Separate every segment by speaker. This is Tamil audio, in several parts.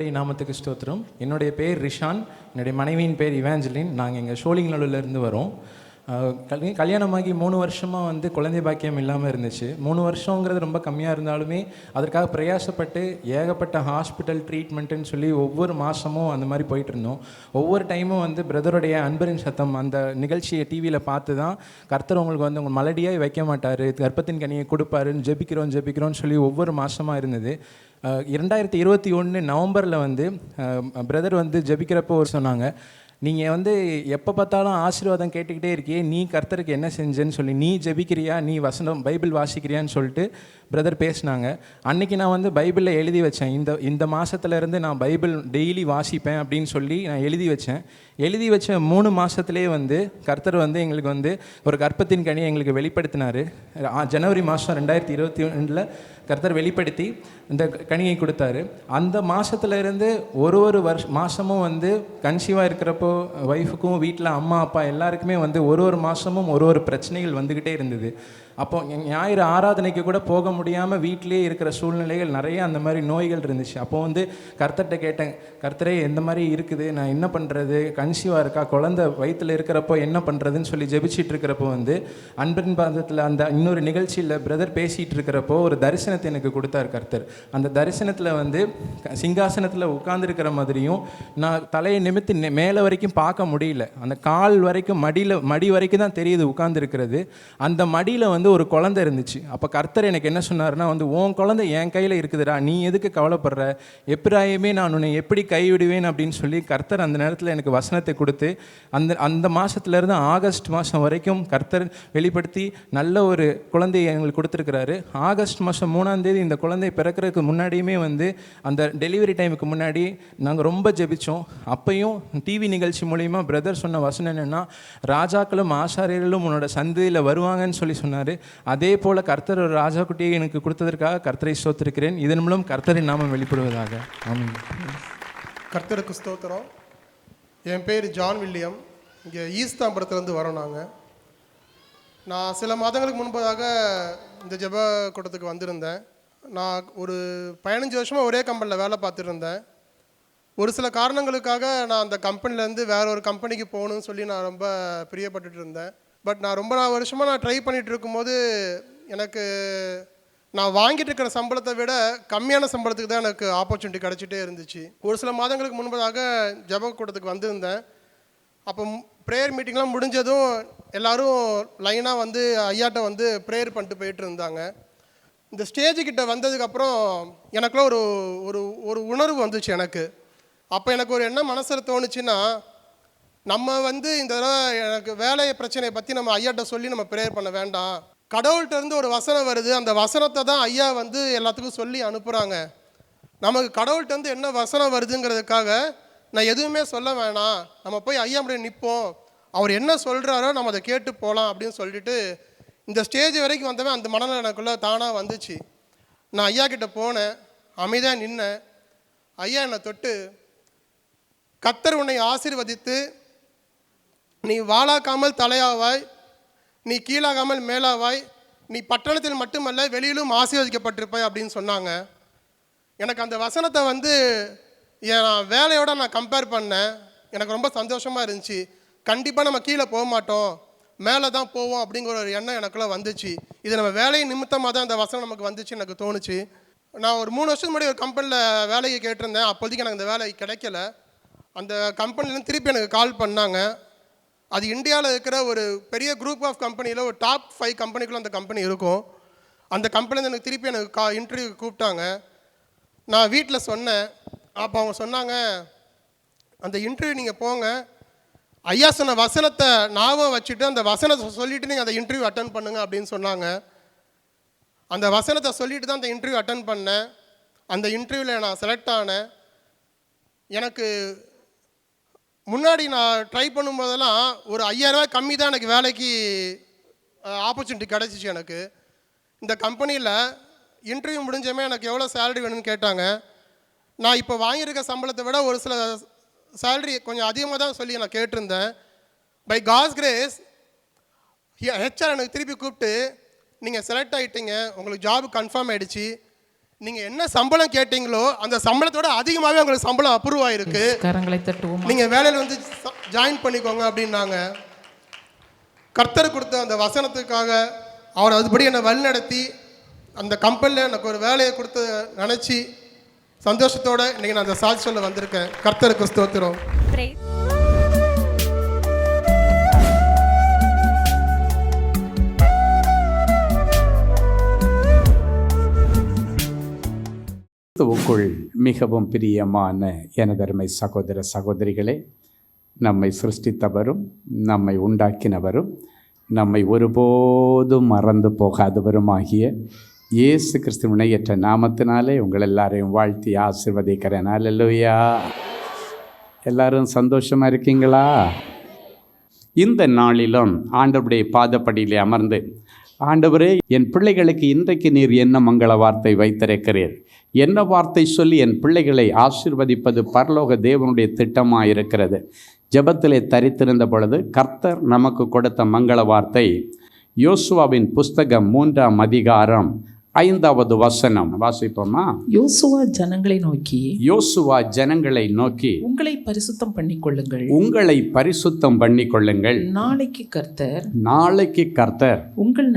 Speaker 1: கர்த்தருடைய நாமத்துக்கு ஸ்தோத்திரம். என்னுடைய பேர் ரிஷான், என்னுடைய மனைவியின் பேர் இவாஞ்சலின். நாங்கள் இங்கே சோழிங்கநல்லூர்லேருந்து வரோம். கல்யாணமாகி 3 வருஷமாக குழந்தை பாக்கியம் இல்லாமல் இருந்துச்சு. 3 வருஷங்கிறது ரொம்ப கம்மியாக இருந்தாலுமே அதற்காக பிரயாசப்பட்டு ஏகப்பட்ட ஹாஸ்பிட்டல் ட்ரீட்மெண்ட்டுன்னு சொல்லி ஒவ்வொரு மாதமும் அந்த மாதிரி போயிட்டு இருந்தோம். ஒவ்வொரு டைமும் பிரதருடைய அன்பரின் சத்தம் அந்த நிகழ்ச்சியை டிவியில் பார்த்து தான் கர்த்தர் உங்களுக்கு உங்கள் மலடியாக வைக்க மாட்டார், கர்ப்பத்தின் கனியை கொடுப்பாருன்னு ஜெபிக்கிறோன்னு சொல்லி ஒவ்வொரு மாதமாக இருந்தது. 2021 நவம்பரில் பிரதர் ஜெபிக்கிறப்போ சொன்னாங்க, நீங்கள் எப்போ பார்த்தாலும் ஆசீர்வாதம் கேட்டுக்கிட்டே இருக்கியே, நீ கர்த்தருக்கு என்ன செஞ்சேன்னு சொல்லி நீ ஜெபிக்கிறியா, நீ வசனம் பைபிள் வாசிக்கிறியான்னு சொல்லிட்டு பிரதர் பேசினாங்க. அன்றைக்கி நான் பைபிளில் எழுதி வச்சேன், இந்த மாதத்துலேருந்து நான் பைபிள் டெய்லி வாசிப்பேன் அப்படின்னு சொல்லி நான் எழுதி வச்சேன். எழுதி வச்ச 3 மாதத்துலேயே கர்த்தர் எங்களுக்கு ஒரு கர்ப்பத்தின் கனியை எங்களுக்கு வெளிப்படுத்தினார். ஜனவரி மாதம் 2022 கர்த்தர் வெளிப்படுத்தி இந்த கனியை கொடுத்தாரு. அந்த மாதத்துலேருந்து ஒரு மாதமும் கன்சீவாக இருக்கிறப்போ ஒய்ஃபுக்கும் வீட்டில் அம்மா அப்பா எல்லாருக்குமே ஒரு மாதமும் ஒரு பிரச்சனைகள் வந்துக்கிட்டே இருந்தது. அப்போ ஞாயிறு ஆராதனைக்கு கூட போக முடியாமல் வீட்டிலே இருக்கிற சூழ்நிலைகள் நிறைய அந்த மாதிரி நோய்கள் இருந்துச்சு. அப்போ கர்த்தர்கிட்ட கேட்டேன், கர்த்தரே எந்த மாதிரி இருக்குது, நான் என்ன பண்ணுறது, கன்சீவாக இருக்கா, குழந்தை வயிற்றில் இருக்கிறப்போ என்ன பண்ணுறதுன்னு சொல்லி ஜெபிச்சிட்டு இருக்கிறப்போ அன்பின் பாதத்தில் அந்த இன்னொரு நிகழ்ச்சியில் பிரதர் பேசிகிட்டு இருக்கிறப்போ ஒரு தரிசனத்தை எனக்கு கொடுத்தார் கர்த்தர். அந்த தரிசனத்தில் சிங்காசனத்தில் உட்கார்ந்துருக்கிற மாதிரியும் நான் தலையை நிமித்து மேலே வரைக்கும் பார்க்க முடியல, அந்த கால் வரைக்கும் மடி வரைக்கும் தான் தெரியுது உட்கார்ந்துருக்கிறது. அந்த மடியில் ஒரு குழந்தை இருந்துச்சு. அப்போ கர்த்தர் எனக்கு என்ன சொன்னார்னா, உன் குழந்தை என் கையில் இருக்குதுடா, நீ எதுக்கு கவலைப்படுற, எப்பிராயுமே நான் உன்னை எப்படி கைவிடுவேன் அப்படின்னு சொல்லி கர்த்தர் அந்த நேரத்தில் எனக்கு வசனத்தை கொடுத்து அந்த மாதத்துலேருந்து ஆகஸ்ட் மாதம் வரைக்கும் கர்த்தர் வெளிப்படுத்தி நல்ல ஒரு குழந்தையை எங்களுக்கு கொடுத்துருக்கிறாரு. ஆகஸ்ட் மாதம் 3ஆம் தேதி இந்த குழந்தை பிறக்கிறதுக்கு முன்னாடியுமே அந்த டெலிவரி டைமுக்கு முன்னாடி நாங்கள் ரொம்ப ஜெபித்தோம். அப்பையும் டிவி நிகழ்ச்சி மூலிமா பிரதர் சொன்ன வசனம் என்னென்னா, ராஜாக்களும் ஆசாரியர்களும் உன்னோட சந்ததியில் வருவாங்கன்னு சொல்லி சொன்னார். அதே போல் கர்த்தர் ஒரு ராஜா குட்டியை எனக்கு கொடுத்ததற்காக கர்த்தரை ஸ்தோத்திருக்கிறேன். இதன் மூலம் கர்த்தரின் நாமம் வெளிப்படுவதாக. ஆமென்.
Speaker 2: கர்த்தருக்கு ஸ்தோத்திரம். என் பேர் ஜான் வில்லியம். இங்கே ஈஸ்தாம்பரத்துலேருந்து வரோம். நான் சில மாதங்களுக்கு முன்பதாக இந்த ஜெப கூட்டத்துக்கு வந்திருந்தேன். நான் ஒரு 15 வருஷமாக ஒரே கம்பெனியில் வேலை பார்த்துட்டு இருந்தேன். ஒரு சில காரணங்களுக்காக நான் அந்த கம்பெனிலேருந்து வேற ஒரு கம்பெனிக்கு போகணும்னு சொல்லி நான் ரொம்ப பிரியப்பட்டுட்டு இருந்தேன். பட் நான் ரொம்ப வருஷமாக ட்ரை பண்ணிகிட்டு இருக்கும்போது எனக்கு நான் வாங்கிட்டு இருக்கிற சம்பளத்தை விட கம்மியான சம்பளத்துக்கு தான் எனக்கு ஆப்பர்ச்சுனிட்டி கிடச்சிட்டே இருந்துச்சு. ஒரு சில மாதங்களுக்கு முன்பதாக ஜெப கூட்டத்துக்கு வந்திருந்தேன். அப்போ ப்ரேயர் மீட்டிங்லாம் முடிஞ்சதும் எல்லோரும் லைனாக ஐயாட்ட ப்ரேயர் பண்ணிட்டு போயிட்டு இருந்தாங்க. இந்த ஸ்டேஜுக்கிட்ட வந்ததுக்கப்புறம் எனக்குள்ள ஒரு ஒரு ஒரு உணர்வு வந்துச்சு எனக்கு. அப்போ எனக்கு ஒரு என்ன மனசில் தோணுச்சுன்னா, நம்ம இந்த தடவை எனக்கு வேலை பிரச்சனையை பற்றி நம்ம ஐயாட்ட சொல்லி நம்ம ப்ரேயர் பண்ண வேண்டாம். கடவுள்கிட்டருந்து ஒரு வசனம் வருது, அந்த வசனத்தை தான் ஐயா எல்லாத்துக்கும் சொல்லி அனுப்புகிறாங்க. நமக்கு கடவுள்கிட்டருந்து என்ன வசனம் வருதுங்கிறதுக்காக நான் எதுவுமே சொல்ல வேணாம், நம்ம போய் ஐயா அப்படியே நிற்போம், அவர் என்ன சொல்கிறாரோ நம்ம அதை கேட்டு போகலாம் அப்படின்னு சொல்லிட்டு இந்த ஸ்டேஜ் வரைக்கும் வந்தவன் அந்த மனநிலை எனக்குள்ளே தானாக வந்துச்சு. நான் ஐயா கிட்டே போனேன், அமைதியாக நின்னேன். ஐயா என்னை தொட்டு, கர்த்தர் உன்னை ஆசீர்வதித்து நீ வாளாக்காமல் தலையாவாய், நீ கீழாகாமல் மேலாவாய், நீ பட்டணத்தில் மட்டுமல்ல வெளியிலும் ஆசீர்வதிக்கப்பட்டிருப்பாய் அப்படின்னு சொன்னாங்க. எனக்கு அந்த வசனத்தை என் வேலையோட நான் கம்பேர் பண்ணேன். எனக்கு ரொம்ப சந்தோஷமாக இருந்துச்சு. கண்டிப்பாக நம்ம கீழே போக மாட்டோம், மேலே தான் போவோம் அப்படிங்கிற ஒரு எண்ணம் எனக்குள்ளே வந்துச்சு. இது நம்ம வேலை நிமித்தமாக தான் அந்த வசனம் நமக்கு வந்துச்சு எனக்கு தோணுச்சு. நான் ஒரு 3 வருஷத்துக்கு முன்னாடி ஒரு கம்பெனியில் வேலைக்கு கேட்டிருந்தேன். அப்போதைக்கு எனக்கு அந்த வேலை கிடைக்கல. அந்த கம்பெனிலேருந்து திருப்பி எனக்கு கால் பண்ணாங்க. அது இந்தியாவில் இருக்கிற ஒரு பெரிய குரூப் ஆஃப் கம்பெனியில் ஒரு டாப் 5 கம்பெனிக்குள்ளே அந்த கம்பெனி இருக்கும். அந்த கம்பெனிலேருந்து எனக்கு திருப்பி எனக்கு இன்டர்வியூ கூப்பிட்டாங்க. நான் வீட்டில் சொன்னேன். அப்போ அவங்க சொன்னாங்க, அந்த இன்டர்வியூ நீங்கள் போங்க, ஐயா சொன்ன வசனத்தை ஞாபகம் வச்சுட்டு அந்த வசனத்தை சொல்லிவிட்டு நீங்கள் அந்த இன்டர்வியூ அட்டன் பண்ணுங்கள் அப்படின்னு சொன்னாங்க. அந்த வசனத்தை சொல்லிட்டு தான் அந்த இன்டர்வியூ அட்டன் பண்ணேன். அந்த இன்டர்வியூவில் நான் செலக்ட் ஆனேன். எனக்கு முன்னாடி நான் ட்ரை பண்ணும்போதெல்லாம் ஒரு 5000 ரூபாய் கம்மி தான் எனக்கு வேலைக்கு ஆப்பர்ச்சுனிட்டி கிடச்சிச்சு. எனக்கு இந்த கம்பெனியில் இன்டர்வியூ முடிஞ்சமே எனக்கு எவ்வளோ சேலரி வேணும்னு கேட்டாங்க. நான் இப்போ வாங்கியிருக்க சம்பளத்தை விட ஒரு சில சேலரி கொஞ்சம் அதிகமாக தான் சொல்லி நான் கேட்டிருந்தேன். பை காட்ஸ் கிரேஸ் ஹெச்ஆர் எனக்கு திருப்பி கூப்பிட்டு, நீங்கள் செலக்ட் ஆகிட்டீங்க, உங்களுக்கு ஜாப் கன்ஃபார்ம் ஆகிடுச்சு, நீங்க என்ன சம்பளம் கேட்டீங்களோ அந்த சம்பளத்தோட அதிகமாகவே உங்களுக்கு சம்பளம் அப்ரூவ் ஆயிருக்கு,
Speaker 3: கரங்களை தட்டுவோம்.
Speaker 2: நீங்க வேலையில் வந்து ஜாயின் பண்ணிக்கோங்க அப்படின்னாங்க. கர்த்தர் கொடுத்த அந்த வசனத்துக்காக அவர் அதுபடி என்னை வழிநடத்தி அந்த கம்பெனியில் எனக்கு ஒரு வேலையை கொடுத்து நினச்சி சந்தோஷத்தோடு இன்றைக்கி நான் அந்த சாட்சி சொல்ல வந்திருக்கேன். கர்த்தருக்கு ஸ்தோத்திரம்.
Speaker 4: கிறிஸ்துவுக்குள் மிகவும் பிரியமான எனதருமை சகோதர சகோதரிகளே, நம்மை சிருஷ்டித்தவரும் நம்மை உண்டாக்கினவரும் நம்மை ஒருபோதும் மறந்து போகாதவருமாகிய இயேசு கிறிஸ்துவின் ஏற்ற நாமத்தினாலே உங்கள் எல்லாரையும் வாழ்த்தி ஆசீர்வதிக்கிறேன். அல்லேலூயா. எல்லாரும் சந்தோஷமாக இருக்கீங்களா? இந்த நாளிலும் ஆண்டவருடைய பாதப்படியிலே அமர்ந்து, ஆண்டவரே, என் பிள்ளைகளுக்கு இன்றைக்கு நீர் என்ன மங்கள வார்த்தை வைத்திருக்கிறீர், என்ன வார்த்தை சொல்லி என் பிள்ளைகளை ஆசீர்வதிப்பது பரலோக தேவனுடைய திட்டமாக இருக்கிறது. ஜெபத்திலே தரித்திருந்த பொழுது கர்த்தர் நமக்கு கொடுத்த மங்கள வார்த்தை யோசுவாவின் புஸ்தகம் 3ஆம் அதிகாரம் 5வது வசனம். வாசிப்போமா?
Speaker 3: யோசுவா ஜனங்களை நோக்கி
Speaker 4: உங்களை பரிசுத்தம் பண்ணிக்கொள்ளுங்கள்,
Speaker 3: உங்களை பரிசுத்தம் பண்ணிக்கொள்ளுங்கள்.
Speaker 4: நாளைக்கு கர்த்தர் உங்கள்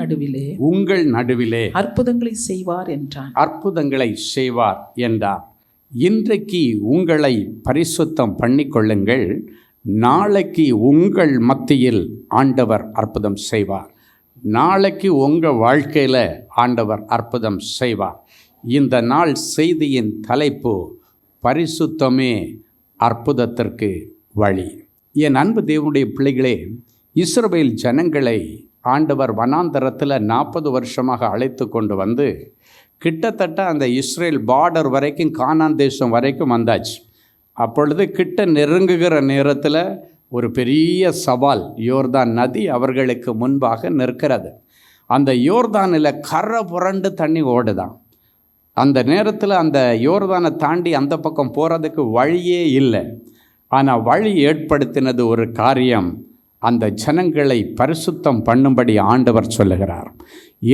Speaker 4: நடுவிலே
Speaker 3: அற்புதங்களை செய்வார் என்றான்.
Speaker 4: அற்புதங்களை செய்வார் என்றார். இன்றைக்கு உங்களை பரிசுத்தம் பண்ணிக்கொள்ளுங்கள், நாளைக்கு உங்கள் மத்தியில் ஆண்டவர் அற்புதம் செய்வார். நாளைக்கு உங்கள் வாழ்க்கையில் ஆண்டவர் அற்புதம் செய்வார். இந்த நாள் செய்தியின் தலைப்பு பரிசுத்தமே அற்புதத்திற்கு வழி. என் அன்பு தேவனுடைய பிள்ளைகளே, இஸ்ரவேல் ஜனங்களை ஆண்டவர் வனாந்தரத்தில் 40 வருஷமாக அழைத்து கொண்டு வந்து கிட்டத்தட்ட அந்த இஸ்ரேல் பார்டர் வரைக்கும், கானான் தேசம் வரைக்கும் வந்தாச்சு. அப்பொழுது கிட்ட நெருங்குகிற நேரத்தில் ஒரு பெரிய சவால், யோர்தான் நதி அவர்களுக்கு முன்பாக நிற்கிறது. அந்த யோர்தானில் கரை புரண்டு தண்ணி ஓடுதான். அந்த நேரத்தில் அந்த யோர்தானை தாண்டி அந்த பக்கம் போகிறதுக்கு வழியே இல்லை. ஆனால் வழி ஏற்படுத்தினது ஒரு காரியம், அந்த ஜனங்களை பரிசுத்தம் பண்ணும்படி ஆண்டவர் சொல்லுகிறார்.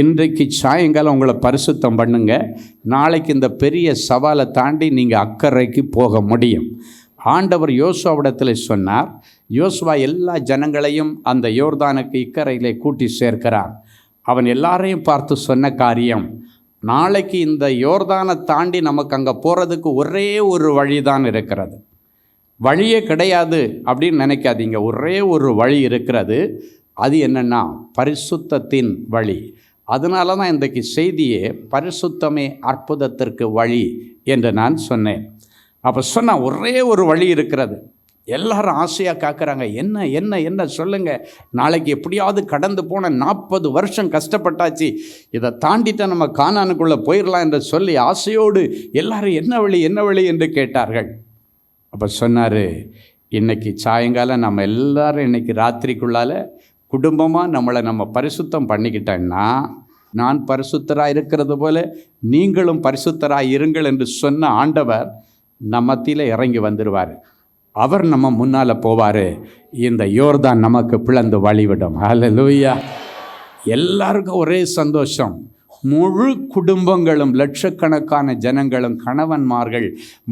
Speaker 4: இன்றைக்கு சாயங்காலம் உங்களை பரிசுத்தம் பண்ணுங்க, நாளைக்கு இந்த பெரிய சவாலை தாண்டி நீங்கள் அக்கறைக்கு போக முடியும். ஆண்டவர் யோசுவாவிடத்தில் சொன்னார். யோசுவா எல்லா ஜனங்களையும் அந்த யோர்தானுக்கு இக்கரையிலே கூட்டி சேர்க்கிறார். அவன் எல்லாரையும் பார்த்து சொன்ன காரியம், நாளைக்கு இந்த யோர்தானை தாண்டி நமக்கு அங்கே போகிறதுக்கு ஒரே ஒரு வழி தான் இருக்கிறது. வழியே கிடையாது அப்படின்னு நினைக்காதீங்க. ஒரே ஒரு வழி இருக்கிறது. அது என்னென்னா பரிசுத்தத்தின் வழி. அதனால தான் இன்றைக்கு செய்தியே பரிசுத்தமே அற்புதத்திற்கு வழி என்று நான் சொன்னேன். அப்போ சொன்னால் ஒரே ஒரு வழி இருக்கிறது. எல்லாரும் ஆசையாக காக்குறாங்க, என்ன என்ன என்ன சொல்லுங்கள், நாளைக்கு எப்படியாவது கடந்து போன 40 வருஷம் கஷ்டப்பட்டாச்சு, இதை தாண்டிட்டு நம்ம கானானுக்குள்ளே போயிடலாம் என்று சொல்லி ஆசையோடு எல்லாரும் என்ன வழி என்று கேட்டார்கள். அப்போ சொன்னார், இன்றைக்கி சாயங்காலம் நம்ம எல்லாரும் இன்றைக்கி ராத்திரிக்குள்ளால் குடும்பமாக நம்ம பரிசுத்தம் பண்ணிக்கிட்டோன்னா, நான் பரிசுத்தராக இருக்கிறது போல நீங்களும் பரிசுத்தராக இருங்கள் என்று சொன்ன ஆண்டவர் நம்மத்தில இறங்கி வந்துடுவார். அவர் நம்ம முன்னால் போவார். இந்த யோர்தான் நமக்கு பிளந்து வழிவிடும். ஹல்லேலூயா. எல்லாருக்கும் ஒரே சந்தோஷம். முழு குடும்பங்களும், லட்சக்கணக்கான ஜனங்களும், கணவன்மார்கள்,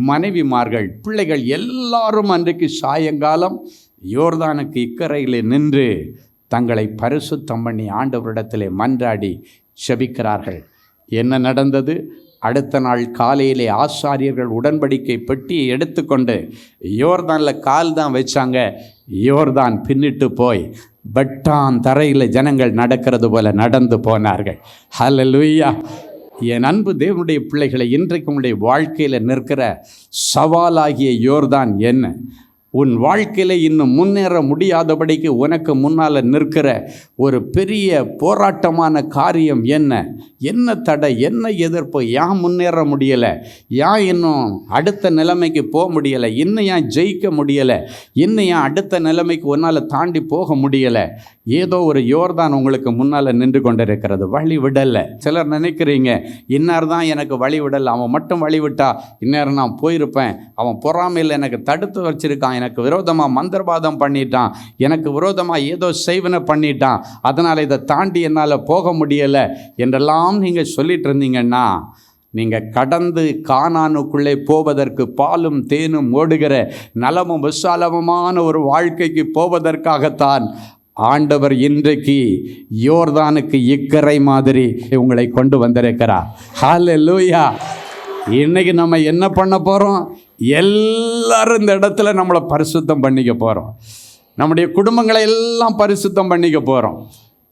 Speaker 4: மனைவிமார்கள், பிள்ளைகள் எல்லாரும் அன்றைக்கு சாயங்காலம் யோர்தானுக்கு இக்கரையில் நின்று தங்களை பரிசுத்தம் பண்ணி ஆண்டவரிடத்திலே மன்றாடி செபிக்கிறார்கள். என்ன நடந்தது? அடுத்த நாள் காலையிலே ஆசாரியர்கள் உடன்படிக்கை பெட்டியை எடுத்துக்கொண்டு யோர்தானில் கால் தான் வச்சாங்க. யோர்தான் பின்னிட்டு போய் பட்டான் தரையில் ஜனங்கள் நடக்கிறது போல நடந்து போனார்கள். ஹல்லேலூயா. என் அன்பு தேவனுடைய பிள்ளைகளை, இன்றைக்கு உங்களுடைய வாழ்க்கையில் நிற்கிற சவாலாகிய யோர்தான் என்ன? உன் வாழ்க்கையில் இன்னும் முன்னேற முடியாதபடிக்கு உனக்கு முன்னால் நிற்கிற ஒரு பெரிய போராட்டமான காரியம் என்ன? என்ன தடை, என்ன எதிர்ப்பு? ஏன் முன்னேற முடியலை? ஏன் இன்னும் அடுத்த நிலைமைக்கு போக முடியலை? இன்னும் ஏன் ஜெயிக்க முடியலை? இன்னும் ஏன் அடுத்த நிலைமைக்கு உன்னால் தாண்டி போக முடியலை? ஏதோ ஒரு யோர்தான் உங்களுக்கு முன்னால் நின்று கொண்டிருக்கிறது, வழி விடலை. சிலர் நினைக்கிறீங்க, இன்னார் தான் எனக்கு வழி விடலை, அவன் மட்டும் வழி விட்டா இந்நேரம் நான் போயிருப்பேன், அவன் பொறாமையில் எனக்கு தடுத்து வச்சிருக்கான், எனக்கு விரோதமாக மந்திரவாதம் பண்ணிட்டான், எனக்கு விரோதமாக ஏதோ செய்வனை பண்ணிட்டான், அதனால் இதை தாண்டி என்னால் போக முடியலை என்றெல்லாம் நீங்கள் சொல்லிட்டு இருந்தீங்கன்னா, நீங்கள் கடந்து கானானுக்குள்ளே போவதற்கு பாலும் தேனும் ஓடுகிற நலமும் விசாலமுமான ஒரு வாழ்க்கைக்கு போவதற்காகத்தான் ஆண்டவர் இன்றைக்கு யோர்தானுக்கு இக்கரை மாதிரி உங்களை கொண்டு வந்திருக்கிறார். ஹல்லேலூயா. இன்னைக்கு நம்ம என்ன பண்ண போகிறோம்? எல்லாரும் இந்த இடத்துல நம்மளை பரிசுத்தம் பண்ணிக்க போகிறோம். நம்முடைய குடும்பங்களை எல்லாம் பரிசுத்தம் பண்ணிக்க போகிறோம்.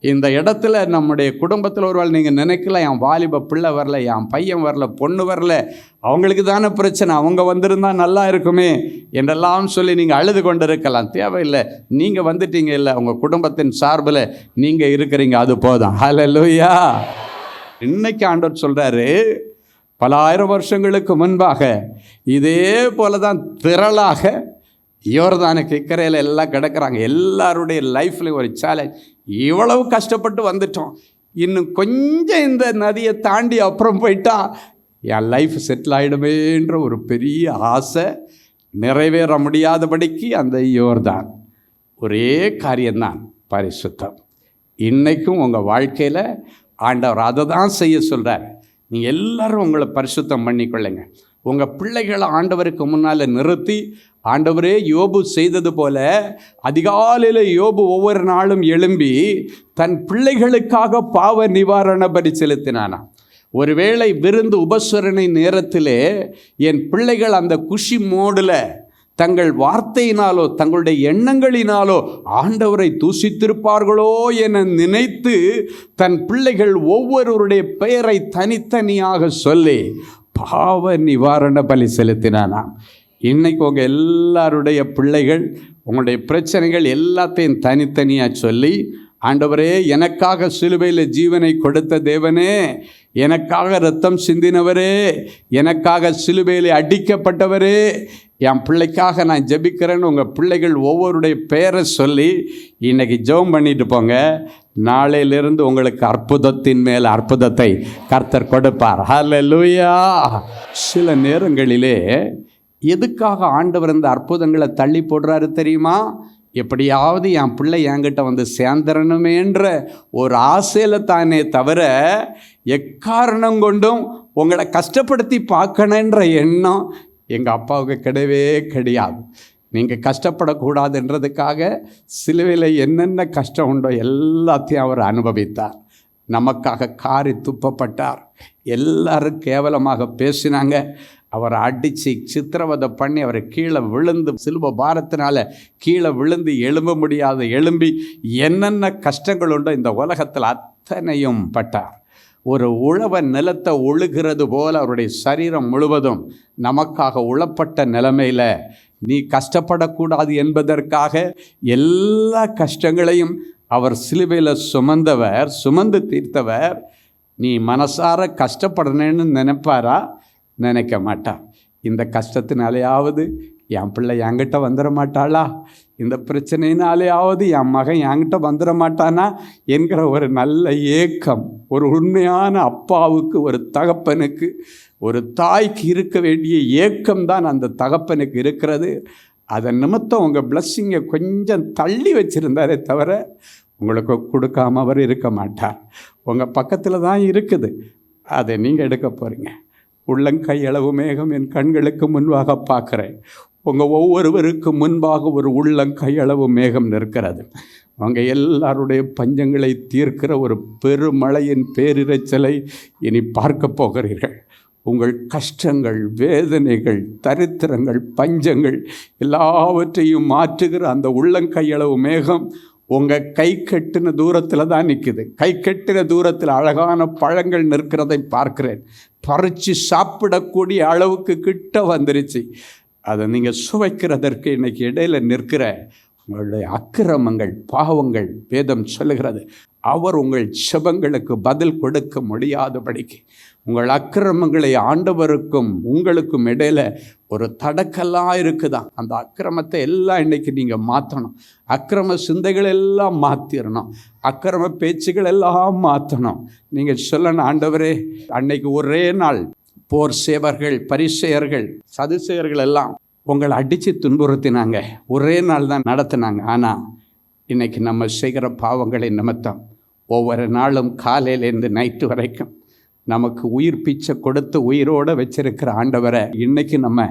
Speaker 4: இந்த இடத்துல நம்முடைய குடும்பத்தில் ஒருவேளை நீங்கள் நினைக்கல, என் வாலிப பிள்ளை வரல, என் பையன் வரல, பொண்ணு வரல, அவங்களுக்கு தானே பிரச்சனை, அவங்க வந்திருந்தால் நல்லா இருக்குமே என்றெல்லாம் சொல்லி நீங்கள் அழுது கொண்டு இருக்கலாம். தேவையில்லை, நீங்கள் வந்துட்டீங்க, இல்லை உங்கள் குடும்பத்தின் சார்பில் நீங்கள் இருக்கிறீங்க, அது போதும். ஹல்லேலூயா. இன்னைக்கு ஆண்டவர் சொல்கிறாரு, பல ஆயிரம் வருஷங்களுக்கு முன்பாக இதே போல தான் திரளாக யோர்தானுக்கு இக்கரையில் எல்லாம் கிடக்கிறாங்க. எல்லாருடைய லைஃப்லையும் ஒரு சேலஞ்ச். இவ்வளவு கஷ்டப்பட்டு வந்துட்டோம், இன்னும் கொஞ்சம் இந்த நதியை தாண்டி அப்புறம் போயிட்டா என் லைஃப் செட்டில் ஆகிடுமேன்ற ஒரு பெரிய ஆசை நிறைவேற முடியாதபடிக்கு அந்த யோர்தான். ஒரே காரியம்தான் பரிசுத்தம். இன்றைக்கும் உங்கள் வாழ்க்கையில் ஆண்டவர் அதை தான் செய்ய சொல்கிறார். நீங்கள் எல்லோரும் உங்களை பரிசுத்தம் பண்ணிக்கொள்ளுங்க. உங்கள் பிள்ளைகளை ஆண்டவருக்கு முன்னால் நிறுத்தி, ஆண்டவரே யோபு செய்தது போல அதிகாலையில் யோபு ஒவ்வொரு நாளும் எழும்பி தன் பிள்ளைகளுக்காக பாவ நிவாரண பலி செலுத்தினானா. ஒருவேளை விருந்து உபசரணை நேரத்திலே என் பிள்ளைகள் அந்த குஷி மோடில் தங்கள் வார்த்தையினாலோ தங்களுடைய எண்ணங்களினாலோ ஆண்டவரை தூஷித்திருப்பார்களோ என நினைத்து தன் பிள்ளைகள் ஒவ்வொருவருடைய பெயரை தனித்தனியாக சொல்லி பாவ நிவாரண பலி செலுத்தினானாம். இன்றைக்கு உங்கள் எல்லாருடைய பிள்ளைகள் உங்களுடைய பிரச்சனைகள் எல்லாத்தையும் தனித்தனியாக சொல்லி, ஆண்டவரே எனக்காக சிலுவையில் ஜீவனை கொடுத்த தேவனே, எனக்காக இரத்தம் சிந்தினவரே, எனக்காக சிலுவையில் அடிக்கப்பட்டவரே, என் பிள்ளைக்காக நான் ஜெபிக்கிறேன்னு உங்கள் பிள்ளைகள் ஒவ்வொருடைய பெயரை சொல்லி இன்றைக்கி ஜெபம் பண்ணிட்டு போங்க. நாளையிலிருந்து உங்களுக்கு அற்புதத்தின் மேல் அற்புதத்தை கர்த்தர் கொடுப்பார். ஹல்லேலூயா. சில நேரங்களிலே எதுக்காக ஆண்டவர் இந்த அற்புதங்களை தள்ளி போடுறாரு தெரியுமா? எப்படியாவது என் பிள்ளை என்கிட்ட வந்து சேர்ந்துடணுமேன்ற ஒரு ஆசையில் தானே தவிர எக்காரணம் கொண்டும் உங்களை கஷ்டப்படுத்தி பார்க்கணுன்ற எண்ணம் எங்கள் அப்பாவுக்கு கிடையவே கிடையாது. நீங்கள் கஷ்டப்படக்கூடாதுன்றதுக்காக சிலுவையில் என்னென்ன கஷ்டம் உண்டோ எல்லாத்தையும் அவர் அனுபவித்தார். நமக்காக காரி துப்பப்பட்டார். எல்லாரும் கேவலமாக பேசினாங்க. அவரை அடித்து சித்திரவதை பண்ணி அவரை கீழே விழுந்து சிலுவை பாரத்தினால கீழே விழுந்து எழும்ப முடியாத எழும்பி என்னென்ன கஷ்டங்கள் உண்டோ இந்த உலகத்தில் அத்தனையும் பட்டார். ஒரு உழவன் நிலத்தை உழுகிறது போல் அவருடைய சரீரம் முழுவதும் நமக்காக உழப்பட்ட நிலைமையில் நீ கஷ்டப்படக்கூடாது என்பதற்காக எல்லா கஷ்டங்களையும் அவர் சிலுவையில் சுமந்தவர், சுமந்து தீர்த்தவர். நீ மனசார கஷ்டப்படணுன்னு நினைப்பாரா? நினைக்க மாட்டார். இந்த கஷ்டத்தினாலேயாவது என் பிள்ளை என்கிட்ட வந்துட மாட்டாளா, இந்த பிரச்சனையினாலேயாவது என் மகன் என்கிட்ட வந்துட மாட்டானா என்கிற ஒரு நல்ல ஏக்கம் ஒரு உண்மையான அப்பாவுக்கு, ஒரு தகப்பனுக்கு, ஒரு தாய்க்கு இருக்க வேண்டிய ஏக்கம்தான் அந்த தகப்பனுக்கு இருக்கிறது. அதன் நிமித்தம் உங்கள் பிளஸ்ஸிங்கை கொஞ்சம் தள்ளி வச்சுருந்தாரே தவிர உங்களுக்கு கொடுக்காம அவர் இருக்க மாட்டார். உங்கள் பக்கத்தில் தான் இருக்குது, அதை நீங்கள் எடுக்க போகிறீங்க. உள்ளங்கையளவு மேகம் என் கண்களுக்கு முன்பாக பார்க்குறேன். உங்கள் ஒவ்வொருவருக்கு முன்பாக ஒரு உள்ளங்கையளவு மேகம் நிற்கிறது. அவங்க எல்லாருடைய பஞ்சங்களை தீர்க்கிற ஒரு பெருமழையின் பேரிரைச்சலை இனி பார்க்க போகிறீர்கள். உங்கள் கஷ்டங்கள், வேதனைகள், தரித்திரங்கள், பஞ்சங்கள் எல்லாவற்றையும் மாற்றுகிற அந்த உள்ளங்கையளவு மேகம் உங்கள் கை கட்டின தூரத்தில் தான் நிற்குது. கை கட்டின தூரத்தில் அழகான பழங்கள் நிற்கிறதை பார்க்கிறேன். பறித்து சாப்பிடக்கூடிய அளவுக்கு கிட்ட வந்துருச்சு. அதை நீங்கள் சுவைக்கிறதற்கு இன்றைக்கி இடையில் நிற்கிற உங்களுடைய அக்கிரமங்கள், பாவங்கள், வேதம் சொல்லுகிறது அவர் உங்கள் செபங்களுக்கு பதில் கொடுக்க முடியாதபடிக்கு உங்கள் அக்கிரமங்களை ஆண்டவருக்கும் உங்களுக்கும் இடையில் ஒரு தடக்கெல்லாம் இருக்குதான். அந்த அக்கிரமத்தை எல்லாம் இன்றைக்கி நீங்கள் மாற்றணும். அக்கிரம சிந்தைகள் எல்லாம் மாற்றிடணும். அக்கிரம பேச்சுகள் எல்லாம் மாற்றணும். நீங்கள் சொல்லணும், ஆண்டவரே அன்னைக்கு ஒரே நாள் போர் சேவர்கள், பரிசேயர்கள், சதுசேயர்கள் எல்லாம் உங்களை அடித்து துன்புறுத்தினாங்க. ஒரே நாள் தான் நடத்தினாங்க. ஆனால் இன்றைக்கி நம்ம செய்கிற பாவங்களை நிமித்தம் ஒவ்வொரு நாளும் காலையிலேருந்து நைட்டு வரைக்கும் நமக்கு உயிர் பிச்சை கொடுத்து உயிரோடு வச்சிருக்கிற ஆண்டவரை இன்னைக்கு நம்ம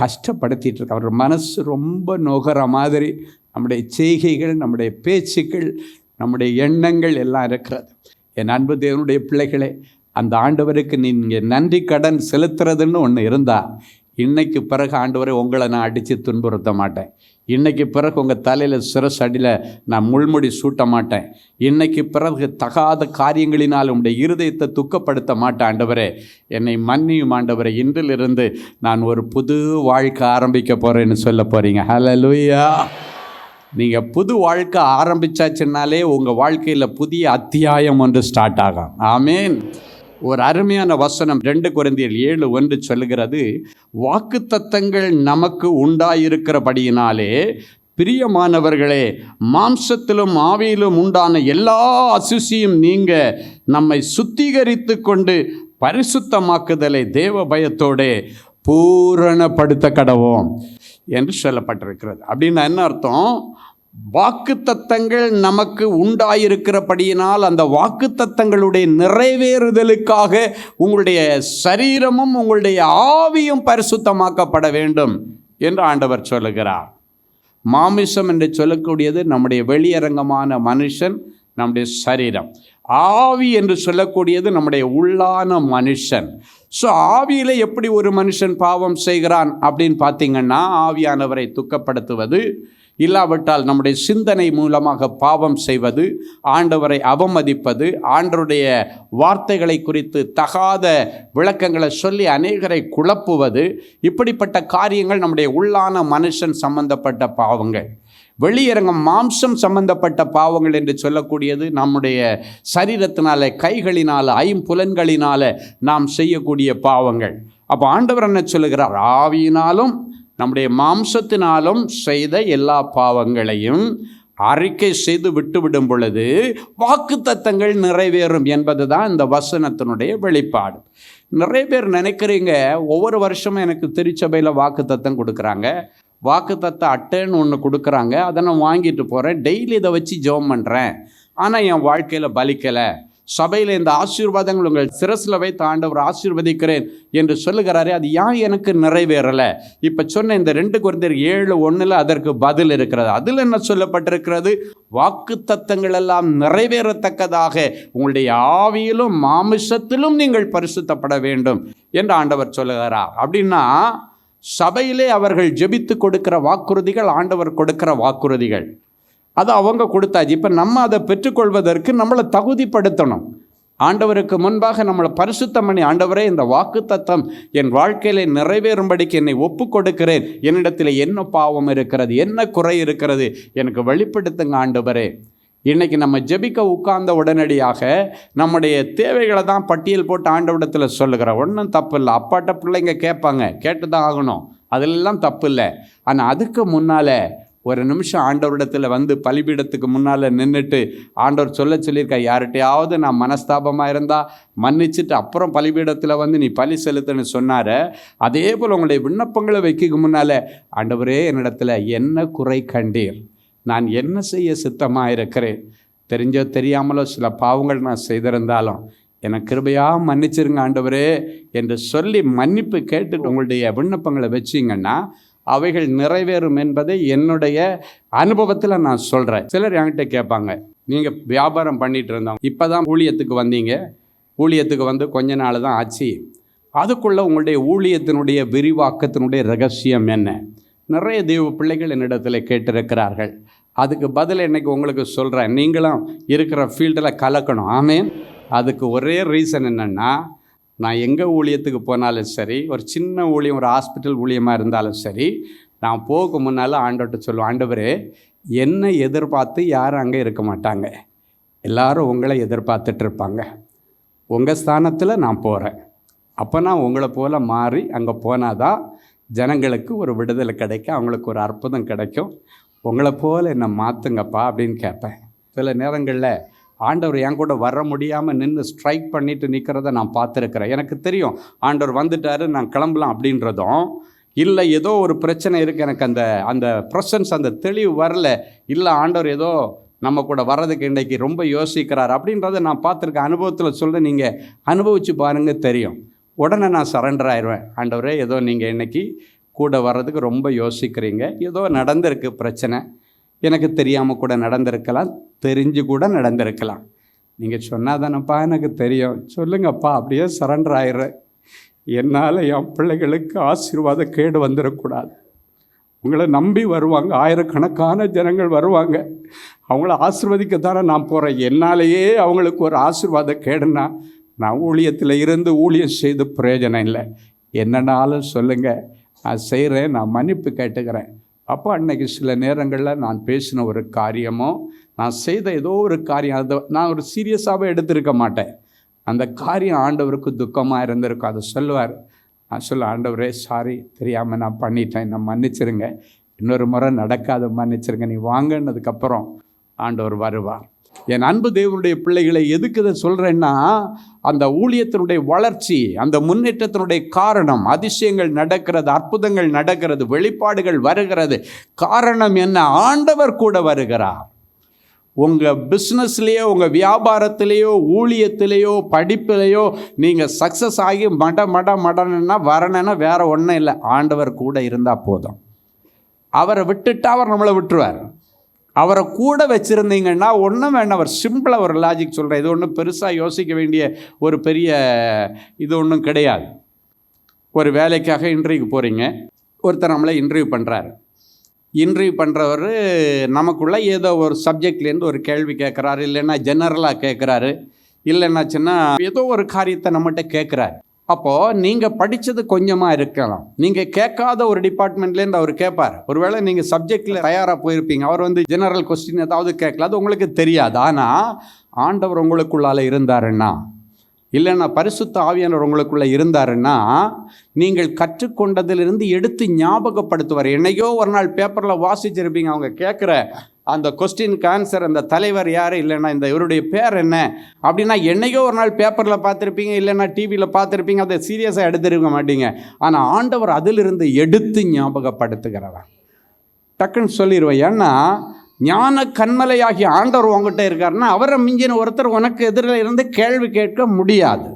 Speaker 4: கஷ்டப்படுத்திட்டு இருக்க. அவர் மனசு ரொம்ப நோகிற மாதிரி நம்முடைய செய்கைகள், நம்முடைய பேச்சுக்கள், நம்முடைய எண்ணங்கள் எல்லாம் இருக்கிறது. என் அன்பு தேவனுடைய பிள்ளைகளே, அந்த ஆண்டவருக்கு நீங்கள் நன்றி கடன் செலுத்துறதுன்னு ஒன்று இருந்தால், இன்னைக்கு பிறகு ஆண்டவரை உங்களை நான் அடித்து துன்புறுத்த மாட்டேன். இன்னைக்கு பிறகு உங்கள் தலையில் சிரசு அடியில் நான் முள்முடி சூட்ட மாட்டேன். இன்னைக்கு பிறகு தகாத காரியங்களினால் உங்களுடைய இருதயத்தை துக்கப்படுத்த மாட்டேன். ஆண்டவரே, என்னை மன்னியும் ஆண்டவரே, இன்றிலிருந்து நான் ஒரு புது வாழ்க்கை ஆரம்பிக்க போகிறேன்னு சொல்ல போகிறீங்க. ஹல்லேலூயா. நீங்கள் புது வாழ்க்கை ஆரம்பித்தாச்சுன்னாலே உங்கள் வாழ்க்கையில் புதிய அத்தியாயம் ஒன்று ஸ்டார்ட் ஆகும். ஆமேன். ஒரு அருமையான வசனம் 2 கொரிந்தியர் 7:1 சொல்லுகிறது, வாக்குத்தத்தங்கள் நமக்கு உண்டாயிருக்கிறபடியினாலே பிரியமானவர்களே, மாம்சத்திலும் ஆவியிலும் உண்டான எல்லா அசுசியும் நீங்க நம்மை சுத்திகரித்து கொண்டு பரிசுத்தமாக்குதலை தேவ பயத்தோடே பூரணப்படுத்த கடவோம் என்று சொல்லப்பட்டிருக்கிறது. அப்படின்னா என்ன அர்த்தம்? வாக்குத்தத்தங்கள் நமக்கு உண்டாயிருக்கிறபடியினால் அந்த வாக்குத்தத்தங்களுடைய நிறைவேறுதலுக்காக உங்களுடைய சரீரமும் உங்களுடைய ஆவியும் பரிசுத்தமாக்கப்பட வேண்டும் என்று ஆண்டவர் சொல்லுகிறார். மாமிசம் என்று சொல்லக்கூடியது நம்முடைய வெளியரங்கமான மனுஷன், நம்முடைய சரீரம். ஆவி என்று சொல்லக்கூடியது நம்முடைய உள்ளான மனுஷன். ஸோ ஆவியில் எப்படி ஒரு மனுஷன் பாவம் செய்கிறான் அப்படின்னு பார்த்தீங்கன்னா, ஆவியானவரை துக்கப்படுத்துவது, இல்லாவிட்டால் நம்முடைய சிந்தனை மூலமாக பாவம் செய்வது, ஆண்டவரை அவமதிப்பது, ஆண்டவருடைய வார்த்தைகளை குறித்து தகாத விளக்கங்களை சொல்லி அநேகரை குழப்புவது, இப்படிப்பட்ட காரியங்கள் நம்முடைய உள்ளான மனுஷன் சம்பந்தப்பட்ட பாவங்கள். வெளியரங்கம் மாம்சம் சம்பந்தப்பட்ட பாவங்கள் என்று சொல்லக்கூடியது நம்முடைய சரீரத்தினால, கைகளினால, ஐம்புலன்களினால நாம் செய்யக்கூடிய பாவங்கள். அப்போ ஆண்டவர் என்ன சொல்லுகிறார்? ஆவியினாலும் நம்முடைய மாம்சத்தினாலும் செய்த எல்லா பாவங்களையும் அறிக்கை செய்து விட்டுவிடும் பொழுது வாக்குத்தத்தங்கள் நிறைவேறும் என்பது தான் இந்த வசனத்தினுடைய வெளிப்பாடு. நிறைய பேர் நினைக்கிறீங்க, ஒவ்வொரு வருஷமும் எனக்கு திருச்சபையில் வாக்குத்தத்தம் கொடுக்குறாங்க, வாக்குத்தத்த அட்டைன்னு ஒன்று கொடுக்குறாங்க, அதை நான் வாங்கிட்டு போகிறேன், டெய்லி இதை வச்சு ஜெபம் பண்ணுறேன், ஆனால் என் வாழ்க்கையில் பலிக்கலை. சபையில் இந்த ஆசீர்வாதங்கள் உங்கள் சிரசில் வைத்து ஆண்டவர் ஆசீர்வதிக்கிறேன் என்று சொல்லுகிறாரே, அது ஏன் எனக்கு நிறைவேறலை? இப்போ சொன்ன இந்த 2 கொரிந்தியர் 7:1 அதற்கு பதில் இருக்கிறது. அதில் என்ன சொல்லப்பட்டிருக்கிறது? வாக்குத்தத்தங்கள் எல்லாம் நிறைவேறத்தக்கதாக உங்களுடைய ஆவியிலும் மாமிசத்திலும் நீங்கள் பரிசுத்தப்பட வேண்டும் என்று ஆண்டவர் சொல்லுகிறார். அப்படின்னா சபையிலே அவர்கள் ஜெபித்து கொடுக்கிற வாக்குறுதிகள், ஆண்டவர் கொடுக்கிற வாக்குறுதிகள், அது அவங்க கொடுத்தாச்சு. இப்போ நம்ம அதை பெற்றுக்கொள்வதற்கு நம்மளை தகுதிப்படுத்தணும். ஆண்டவருக்கு முன்பாக நம்மளை பரிசுத்தம் பண்ணி, ஆண்டவரே, இந்த வாக்குத்தத்தம் என் வாழ்க்கையில் நிறைவேறும்படிக்கு என்னை ஒப்பு கொடுக்கிறேன், என்னிடத்தில் என்ன பாவம் இருக்கிறது, என்ன குறை இருக்கிறது, எனக்கு வெளிப்படுத்துங்க ஆண்டவரே. இன்றைக்கி நம்ம ஜெபிக்க உட்கார்ந்த உடனடியாக நம்முடைய தேவைகளை தான் பட்டியல் போட்டு ஆண்டவரிடத்தில் சொல்லுகிறோம். ஒன்றும் தப்பு இல்லை. அப்பாட்ட பிள்ளைங்க கேட்பாங்க, கேட்டு தான் ஆகணும், அதிலெல்லாம் தப்பு இல்லை. ஆனால் அதுக்கு முன்னால் ஒரு நிமிஷம் ஆண்டவரிடத்தில் வந்து பலிபீடத்துக்கு முன்னால் நின்றுட்டு ஆண்டவர் சொல்லியிருக்கா, யார்கிட்டையாவது நான் மனஸ்தாபமாக இருந்தால் மன்னிச்சுட்டு அப்புறம் பலிபீடத்தில் வந்து நீ பலி செலுத்துன்னு சொன்னார். அதே போல் உங்களுடைய விண்ணப்பங்களை வைக்க முன்னால், ஆண்டவரே, என்னிடத்தில் என்ன குறை கண்டீர், நான் என்ன செய்ய சித்தமாக இருக்கிறேன், தெரிஞ்சோ தெரியாமலோ சில பாவங்கள் நான் செய்திருந்தாலும் எனக்கு கிருபையாக மன்னிச்சிருங்க ஆண்டவரே என்று சொல்லி மன்னிப்பு கேட்டுட்டு உங்களுடைய விண்ணப்பங்களை வச்சிங்கன்னா அவைகள் நிறைவேறும் என்பதை என்னுடைய அனுபவத்தில் நான் சொல்கிறேன். சிலர் என்கிட்ட கேட்பாங்க, நீங்கள் வியாபாரம் பண்ணிகிட்டு இருந்தோம், இப்போ தான் ஊழியத்துக்கு வந்தீங்க, ஊழியத்துக்கு வந்து கொஞ்ச நாள் தான் ஆச்சு, அதுக்குள்ளே உங்களுடைய ஊழியத்தினுடைய விரிவாக்கத்தினுடைய ரகசியம் என்ன? நிறைய தெய்வ பிள்ளைகள் என்னிடத்தில் கேட்டிருக்கிறார்கள். அதுக்கு பதில் இன்றைக்கி உங்களுக்கு சொல்கிறேன். நீங்களும் இருக்கிற ஃபீல்டில் கலக்கணும். ஆமேன். அதுக்கு ஒரே ரீசன் என்னென்னா, நான் எங்கே ஊழியத்துக்கு போனாலும் சரி, ஒரு சின்ன ஊழியம், ஒரு ஹாஸ்பிட்டல் ஊழியமாக இருந்தாலும் சரி, நான் போக முன்னால் ஆண்டவர்கிட்ட சொல்லுவேன், ஆண்டவரே, என்னை எதிர்பார்த்து யாரும் அங்கே இருக்க மாட்டாங்க, எல்லாரும் உங்களை எதிர்பார்த்துட்டு இருப்பாங்க. உங்கள் ஸ்தானத்தில் நான் போகிறேன், அப்போ நான் உங்களை போல் மாறி அங்கே போனால் தான் ஜனங்களுக்கு ஒரு விடுதலை கிடைக்கும், அவங்களுக்கு ஒரு அற்புதம் கிடைக்கும். உங்களை போல் என்னை மாற்றுங்கப்பா அப்படின்னு கேட்பேன். சில நேரங்களில் ஆண்டவர் என் கூட வர முடியாமல் நின்று ஸ்ட்ரைக் பண்ணிட்டு நிற்கிறத நான் பார்த்துருக்கிறேன். எனக்கு தெரியும் ஆண்டவர் வந்துட்டார், நான் கிளம்பலாம் அப்படின்றதும் இல்லை, ஏதோ ஒரு பிரச்சனை இருக்குது, எனக்கு அந்த ப்ரெசன்ஸ், அந்த தெளிவு வரல, இல்லை ஆண்டவர் ஏதோ நம்ம கூட வர்றதுக்கு இன்றைக்கி ரொம்ப யோசிக்கிறார் அப்படின்றத நான் பார்த்துருக்கேன், அனுபவத்தில் சொல்கிறேன். நீங்கள் அனுபவித்து பாருங்கள், தெரியும். உடனே நான் சரண்டர் ஆயிடுவேன். ஆண்டவரே, ஏதோ நீங்கள் இன்றைக்கி கூட வர்றதுக்கு ரொம்ப யோசிக்கிறீங்க, ஏதோ நடந்திருக்கு பிரச்சனை, எனக்கு தெரியாமல் கூட நடந்திருக்கலாம், தெரிஞ்சு கூட நடந்திருக்கலாம். நீங்கள் சொன்னால் தானப்பா எனக்கு தெரியும், சொல்லுங்கப்பா, அப்படியே சரண்டர் ஆயிடுறேன். என்னால் என் பிள்ளைகளுக்கு ஆசீர்வாத கேடு வந்துடக்கூடாது. உங்களை நம்பி வருவாங்க, ஆயிரக்கணக்கான ஜனங்கள் வருவாங்க, அவங்கள ஆசீர்வதிக்கத்தானே நான் போகிறேன். என்னாலேயே அவங்களுக்கு ஒரு ஆசீர்வாத கேடுன்னா நான் ஊழியத்தில் இருந்து ஊழியம் செய்து பிரயோஜனம் இல்லை. என்னன்னாலும் சொல்லுங்கள், நான் செய்கிறேன், நான் மன்னிப்பு கேட்டுக்கிறேன். அப்போ அன்னைக்கு சில நேரங்களில் நான் பேசின ஒரு காரியமோ நான் செய்த ஏதோ ஒரு காரியம், அதை நான் ஒரு சீரியஸாகவே எடுத்திருக்க மாட்டேன். அந்த காரியம் ஆண்டவருக்கு துக்கமாக இருந்திருக்கும். அதை சொல்லுவார். நான் சொல்ல, ஆண்டவரே சாரி, தெரியாமல் நான் பண்ணிட்டேன், நான் மன்னிச்சிருங்க, இன்னொரு முறை நடக்காத மன்னிச்சிருங்க, நீ வாங்கினதுக்கப்புறம் ஆண்டவர் வருவார். என் அன்பு தேவனுடைய பிள்ளைகளை எதுக்கு இதை சொல்கிறேன்னா, அந்த ஊழியத்தினுடைய வளர்ச்சி, அந்த முன்னேற்றத்தினுடைய காரணம், அதிசயங்கள் நடக்கிறது, அற்புதங்கள் நடக்கிறது, வெளிப்பாடுகள் வருகிறது. காரணம் என்ன? ஆண்டவர் கூட வருகிறார். உங்கள் பிஸ்னஸ்லேயோ, உங்கள் வியாபாரத்திலேயோ, ஊழியத்திலேயோ, படிப்பிலேயோ நீங்கள் சக்ஸஸ் ஆகி மடன்னா வரணுன்னா வேறு ஒன்றும் இல்லை, ஆண்டவர் கூட இருந்தால் போதும். அவரை விட்டுட்டா அவர் நம்மளை விட்டுருவார். அவரை கூட வச்சுருந்தீங்கன்னா ஒன்றும் வேண்டாம். அவர் சிம்பிளாக ஒரு லாஜிக் சொல்கிறேன், இது ஒன்றும் பெருசாக யோசிக்க வேண்டிய ஒரு பெரிய இது ஒன்றும் கிடையாது. ஒரு வேலைக்காக இன்டர்வியூக்கு போகிறீங்க, ஒருத்தர் நம்மளை இன்டர்வியூ பண்ணுறாரு. இன்டர்வியூ பண்ணுறவர் நமக்குள்ளே ஏதோ ஒரு சப்ஜெக்ட்லேருந்து ஒரு கேள்வி கேட்குறாரு, இல்லைன்னா ஜெனரலாக கேட்குறாரு, இல்லைன்னாச்சுன்னா ஏதோ ஒரு காரியத்தை நம்மகிட்ட கேட்குறாரு. அப்போது நீங்கள் படித்தது கொஞ்சமாக இருக்கலாம், நீங்கள் கேட்காத ஒரு டிபார்ட்மெண்ட்லேருந்து அவர் கேட்பார். ஒருவேளை நீங்கள் சப்ஜெக்டில் தயாராக போயிருப்பீங்க, அவர் வந்து ஜெனரல் கொஸ்டின் ஏதாவது கேட்கல, அது உங்களுக்கு தெரியாது. ஆனால் ஆண்டவர் உங்களுக்குள்ளால் இருந்தாருன்னா, இல்லைன்னா பரிசுத்த ஆவியானவர் உங்களுக்குள்ளே இருந்தாருன்னா, நீங்கள் கற்றுக்கொண்டதிலிருந்து எடுத்து ஞாபகப்படுத்துவார். என்னைக்கோ ஒரு நாள் பேப்பரில் வாசிச்சிருப்பீங்க, அவங்க கேட்குற அந்த கொஸ்டினுக்கு ஆன்சர், அந்த தலைவர் யார், இல்லைன்னா இந்த இவருடைய பேர் என்ன அப்படின்னா என்னைக்கோ ஒரு நாள் பேப்பரில் பார்த்துருப்பீங்க, இல்லைன்னா டிவியில் பார்த்துருப்பீங்க, அதை சீரியஸாக எடுத்துருக்க மாட்டீங்க. ஆனால் ஆண்டவர் அதிலிருந்து எடுத்து ஞாபகப்படுத்துகிறவர். டக்குன்னு சொல்லிடுவேன். ஏன்னா ஞான கண்மலையாகிய ஆண்டவர் உங்ககிட்ட இருக்காருன்னா, அவரை மிஞ்சின ஒருத்தர் உனக்கு எதிரில் இருந்து கேள்வி கேட்க முடியாது,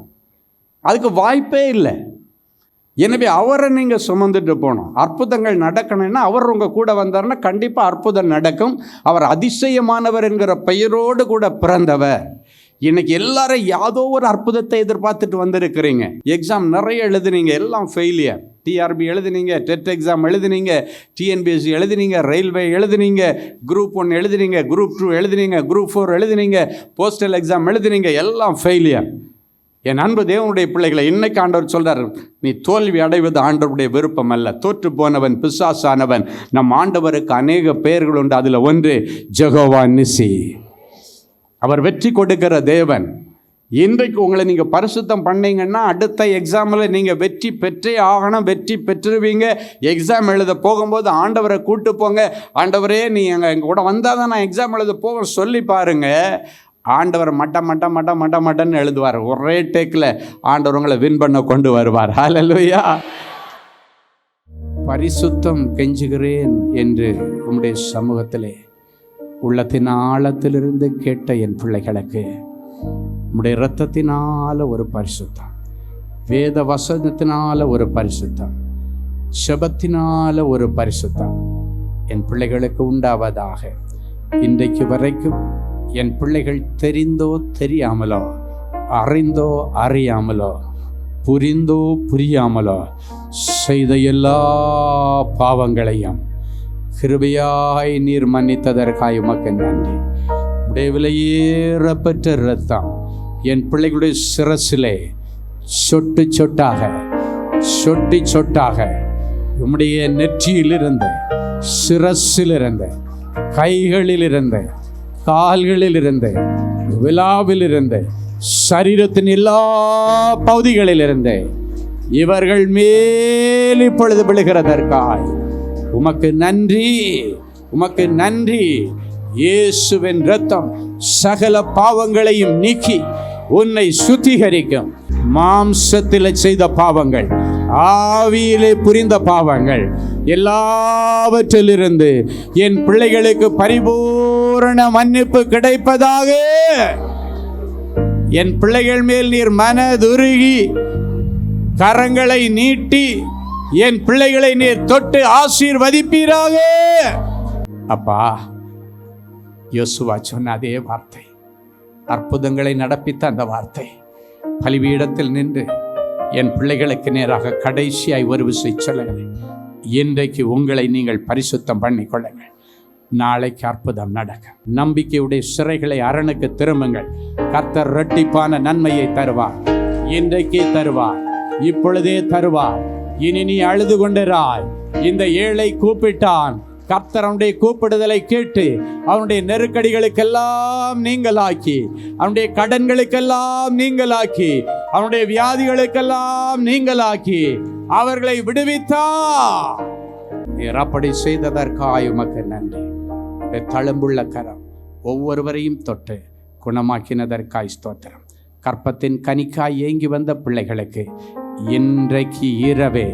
Speaker 4: அதுக்கு வாய்ப்பே இல்லை. எனவே அவரை நீங்கள் சுமந்துட்டு போகணும். அற்புதங்கள் நடக்கணும்னா அவர் உங்கள் கூட வந்தார்னா கண்டிப்பாக அற்புதம் நடக்கும். அவர் அதிசயமானவர் என்கிற பெயரோடு கூட பிறந்தவர். இன்றைக்கி எல்லாரும் யாதோ ஒரு அற்புதத்தை எதிர்பார்த்துட்டு வந்திருக்கிறீங்க. எக்ஸாம் நிறைய எழுதுனீங்க, எல்லாம் ஃபெயிலியர். டிஆர்பி எழுதுனீங்க, டெட் எக்ஸாம் எழுதுனீங்க, டிஎன்பிஎஸ்சி எழுதுனீங்க, ரயில்வே எழுதுனீங்க, குரூப் 1 எழுதுனீங்க, குரூப் 2 எழுதுனீங்க, குரூப் 4 எழுதுனீங்க, போஸ்டல் எக்ஸாம் எழுதுனீங்க, எல்லாம் ஃபெயிலியர். என் அன்பு தேவனுடைய பிள்ளைகளை, இன்னைக்கு ஆண்டவர் சொல்கிறார், நீ தோல்வி அடைவது ஆண்டவருடைய விருப்பம் அல்ல. தோற்று போனவன் பிசாசானவன். நம் ஆண்டவருக்கு அநேக பெயர்கள் உண்டு. அதில் ஒன்று ஜெகோவா நிசி. அவர் வெற்றி கொடுக்கிற தேவன். இன்றைக்கு உங்களை நீங்கள் பரிசுத்தம் பண்ணீங்கன்னா அடுத்த எக்ஸாமில் நீங்கள் வெற்றி பெற்றே ஆகணும், வெற்றி பெற்றுருவீங்க. எக்ஸாம் எழுத போகும்போது ஆண்டவரை கூட்டு போங்க. ஆண்டவரே, நீ எங்கள் கூட வந்தால் தான் நான் எக்ஸாம் எழுத போக சொல்லி பாருங்கள். ஆண்டவர் மட்டன்னு எழுதுவார். ஒரே டேக்கில் ஆண்டவர் உங்களை வின் பண்ண கொண்டு வருவார். ஹல்லேலூயா. பரிசுத்தம் கெஞ்சுகிறேன் என்று உம்முடைய சமூகத்திலே உள்ளத்தின் ஆழத்திலிருந்து கேட்ட என் பிள்ளைகளுக்கு உம்முடைய இரத்தத்தினால ஒரு பரிசுத்தம், வேத வசனத்தினால ஒரு பரிசுத்தம், செபத்தினால ஒரு பரிசுத்தம் என் பிள்ளைகளுக்கு உண்டாவதாக. இன்றைக்கு வரைக்கும் என் பிள்ளைகள் தெரிந்தோ தெரியாமலோ, அறிந்தோ அறியாமலோ, புரிந்தோ புரியாமலோ செய்த எல்லா பாவங்களையும் கிருபையாய் நீர் மன்னித்ததற்காய் உமக்கு நன்றி. உடைய விலையேறப்பெற்ற இரத்தம் என் பிள்ளைகளுடைய சிரசிலே சொட்டு சொட்டாக சொட்டி சொட்டாக உம்முடைய நெற்றியிலிருந்து, சிரசிலிருந்து, கைகளிலிருந்து, கால்களிலிருந்து, விழாவிலிருந்து, சரீரத்தின் எல்லா பகுதிகளிலிருந்து இவர்கள் மேல் இப்பொழுது விழுகிறதற்காய் உமக்கு நன்றி, உமக்கு நன்றி. இயேசுவின் இரத்தம் சகல பாவங்களையும் நீக்கி உன்னை சுத்திகரிக்கும். மாம்சத்தில் செய்த பாவங்கள், ஆவியிலே புரிந்த பாவங்கள் எல்லாவற்றிலிருந்து என் பிள்ளைகளுக்கு பரிபூர்ண பூரண மன்னிப்பு கிடைப்பதாக. என் பிள்ளைகள் மேல் நீர் மனதுருகி கரங்களை நீட்டி என் பிள்ளைகளை நீர் தொட்டு ஆசீர்வதிப்பீராக. அப்பா, யோசுவா சொன்ன அதே வார்த்தை, அற்புதங்களை நடப்பித்த அந்த வார்த்தை, பலிபீடத்தில் நின்று என் பிள்ளைகளுக்கு நேராக கடைசியாய் ஒரு விசை சொல்லுங்கள், இன்றைக்கு உங்களை நீங்கள் பரிசுத்தம் பண்ணிக்கொள்ளுங்கள், நாளைக்கு அற்புதம் நடக்கும். நம்பிக்கையுடைய சிறைகளை அரணுக்கு திரும்புங்கள். கர்த்தர் இரட்டிப்பான நன்மையை தருவார். இன்றைக்கே தருவார், இப்பொழுதே தருவார். இனி நீ அழுது கொண்டிராய். இந்த ஏழை கூப்பிட்டான். கர்த்தர் அவனுடைய கூப்பிடுதலை கேட்டு அவனுடைய நெருக்கடிகளுக்கெல்லாம் நீங்களாக்கி, அவனுடைய கடன்களுக்கெல்லாம் நீங்களாக்கி, அவனுடைய வியாதிகளுக்கெல்லாம் நீங்களாக்கி அவர்களை விடுவித்தார். நீர் அப்படி செய்ததற்காய் உமக்கு நன்றி. தழும்புள்ள கரம் ஒவ்வொருவரையும் தொட்டு குணமாக்கினதற்காய் ஸ்தோத்திரம். கற்பத்தின் கனிக்காய் ஏங்கி வந்த பிள்ளைகளுக்கு இன்றைக்கு இரவே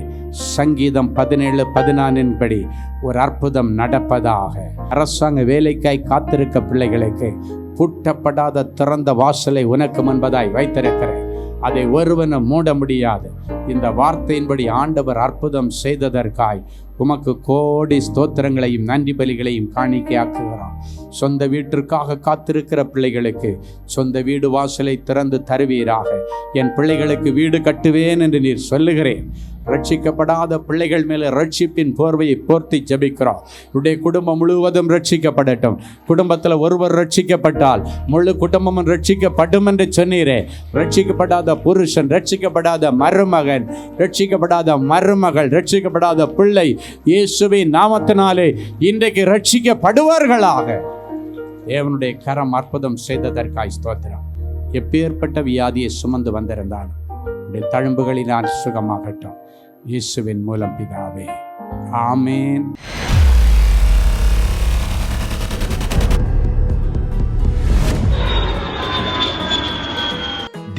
Speaker 4: சங்கீதம் 17:14 படி ஒரு அற்புதம் நடப்பதாக. அரசாங்க வேலைக்காய் காத்திருக்க பிள்ளைகளுக்கு பூட்டப்படாத திறந்த வாசலை உனக்கு முன்பதாய் வைத்திருக்கிறேன், அதை ஒருவனும் மூட முடியாது. இந்த வார்த்தையின்படி ஆண்டவர் அற்புதம் செய்ததற்காய் உமக்கு கோடி ஸ்தோத்திரங்களையும் நன்றி பலிகளையும் காணிக்கையாக்குகிறான். சொந்த வீட்டிற்காக காத்திருக்கிற பிள்ளைகளுக்கு சொந்த வீடு வாசலை திறந்து தருவீராக. என் பிள்ளைகளுக்கு வீடு கட்டுவேன் என்று நீர் சொல்லுகிறேன். ரட்சிக்கப்படாத பிள்ளைகள் மேலே ரட்சிப்பின் போர்வையை போர்த்தி ஜெபிக்கிறோம். உடைய குடும்பம் முழுவதும் ரட்சிக்கப்படட்டும். குடும்பத்தில் ஒருவர் ரட்சிக்கப்பட்டால் முழு குடும்பமும் ரட்சிக்கப்படும் என்று சொன்னீரே. ரட்சிக்கப்படாத புருஷன், ரட்சிக்கப்படாத மருமகன், ரட்சிக்கப்படாத மருமகள், ரட்சிக்கப்படாத பிள்ளை இயேசுவின் நாமத்தினாலே இன்றைக்கு ரட்சிக்கப்படுவார்களாக. தேவனுடைய கரம் அற்புதம் செய்ததற்காய் ஸ்தோத்திரம். எப்பேற்பட்ட வியாதியை சுமந்து வந்திருந்தாலும் தழும்புகளினால் சுகமாகட்டும். இயேசுவின் மூலம் பிதாவே, ஆமேன்.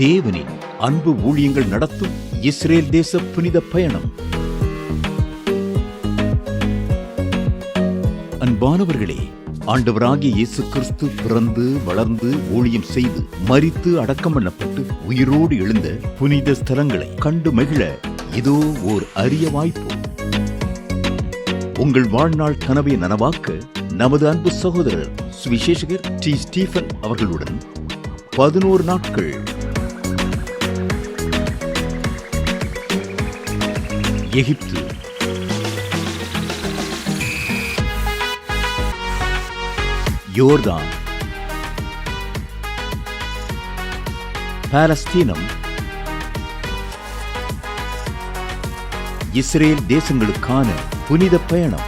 Speaker 5: தேவனின் அன்பு ஊழியங்கள் நடத்தும் இஸ்ரேல் தேச புனித பயணம். அன்பானவர்களே, ஆண்டவராகிய இயேசு கிறிஸ்து பிறந்து வளர்ந்து ஊழியம் செய்து மரித்து அடக்கம் பண்ணப்பட்டு உயிரோடு எழுந்த புனித ஸ்தலங்களை கண்டு மகிழ இதோ ஓர் அரிய வாய்ப்பு. உங்கள் வாழ்நாள் கனவை நனவாக்க நமது அன்பு சகோதரர் சுவிசேஷகர் டி. ஸ்டீபன் அவர்களுடன் 11 நாட்கள் எகிப்து, யோர்தான், பாலஸ்தீனம், இஸ்ரேல் தேசங்களுக்கான புனித பயணம்.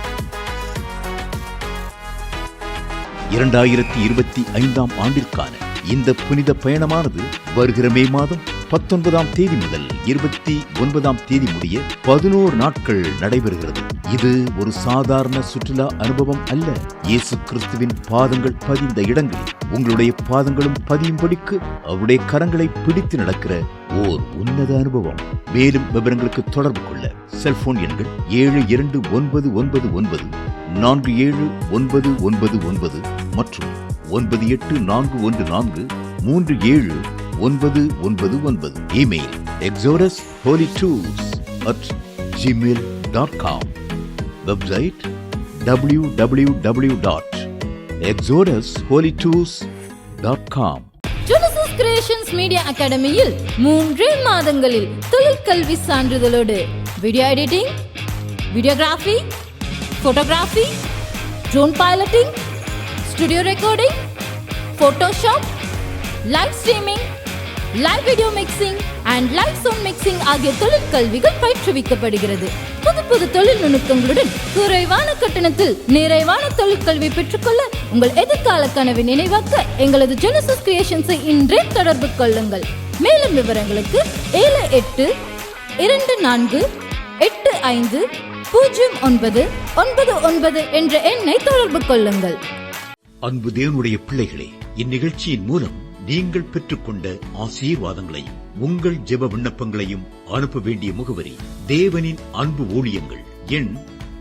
Speaker 5: 2025 ஆண்டிற்கான இந்த புனித பயணமானது வருகிற மே மாதம் 19ஆம் தேதி முதல் 29ஆம் தேதி முடிய 11 நாட்கள் நடைபெறுகிறது. இது ஒரு சாதாரண சுற்றுலா அனுபவம் அல்ல. இயேசு கிறிஸ்துவின் பாதங்கள் பதிந்த இடங்களில் உங்களுடைய பாதங்களும் பதியும்படிக்கு அவருடைய கரங்களை பிடித்து நடக்கிற ஓர் உன்னத அனுபவம். மேலும் விவரங்களுக்கு தொடர்பு கொள்ள செல்போன் எண்கள் 7299-47999 மற்றும் 9841437999. Email exodusholytours@gmail.com. Website www.exodusholytours.com.
Speaker 6: Genesis Creations Media Academy-யில் 3 மாதங்களில் தொழிற்கல்வி சான்றிதழோடு video editing, videography, photography, drone piloting, studio recording, Photoshop, live streaming, live video mixing and live sound mixing ஆகிய தொழிற்கல்விகள் பயிற்றுவிக்கப்படுகிறது. புது தொழில் நுணுக்கங்களுடன் குறைவான கட்டணத்தில் நிறைவான தொழிற்கல்வி பெற்றுக்கொள்ள உங்கள் எதிர்கால கனவை நினைவாக்க எங்களது ஜெனசிஸ் கிரியேஷன்ஸை இன்றே தொடர்பு கொள்ளுங்கள். மேலும் விவரங்களுக்கு 7824850999 என்ற எண்ணை தொடர்பு கொள்ளுங்கள்.
Speaker 5: அன்பு தேவனுடைய பிள்ளைகளே, இந்நிகழ்ச்சியின் மூலம் நீங்கள் பெற்றுக்கொண்ட ஆசீர்வாதங்களையும் உங்கள் ஜெப விண்ணப்பங்களையும் அனுப்ப வேண்டிய முகவரி: தேவனின் அன்பு ஊழியங்கள், எண்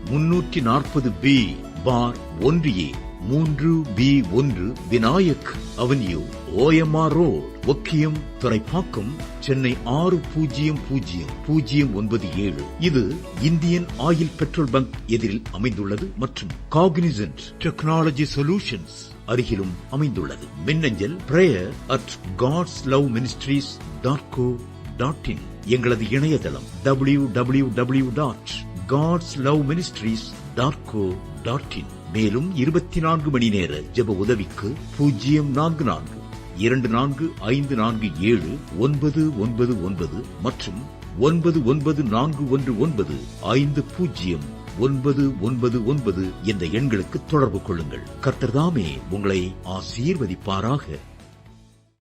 Speaker 5: 340B/1A, 3B1 Vinayak avenue, OMR road, Okkiyam, Thoraipakkam, Chennai 600097. இது இந்தியன் ஆயில் பெட்ரோல் பங்க் எதிரில் அமைந்துள்ளது மற்றும் காக்னிசன்ட் டெக்னாலஜி சொல்யூஷன்ஸ் அருகிலும் அமைந்துள்ளது. மின்னஞ்சல் prayer@godsloveministries.co.in. எங்களது இணையதளம் www.godsloveministries.co.in. மேலும் 24 மணி நேர ஜெப உதவிக்கு 04454479999 மற்றும் 9941950999 என்ற எண்களுக்கு தொடர்பு கொள்ளுங்கள். கர்த்தர் தாமே உங்களை ஆசீர்வதிப்பாராக.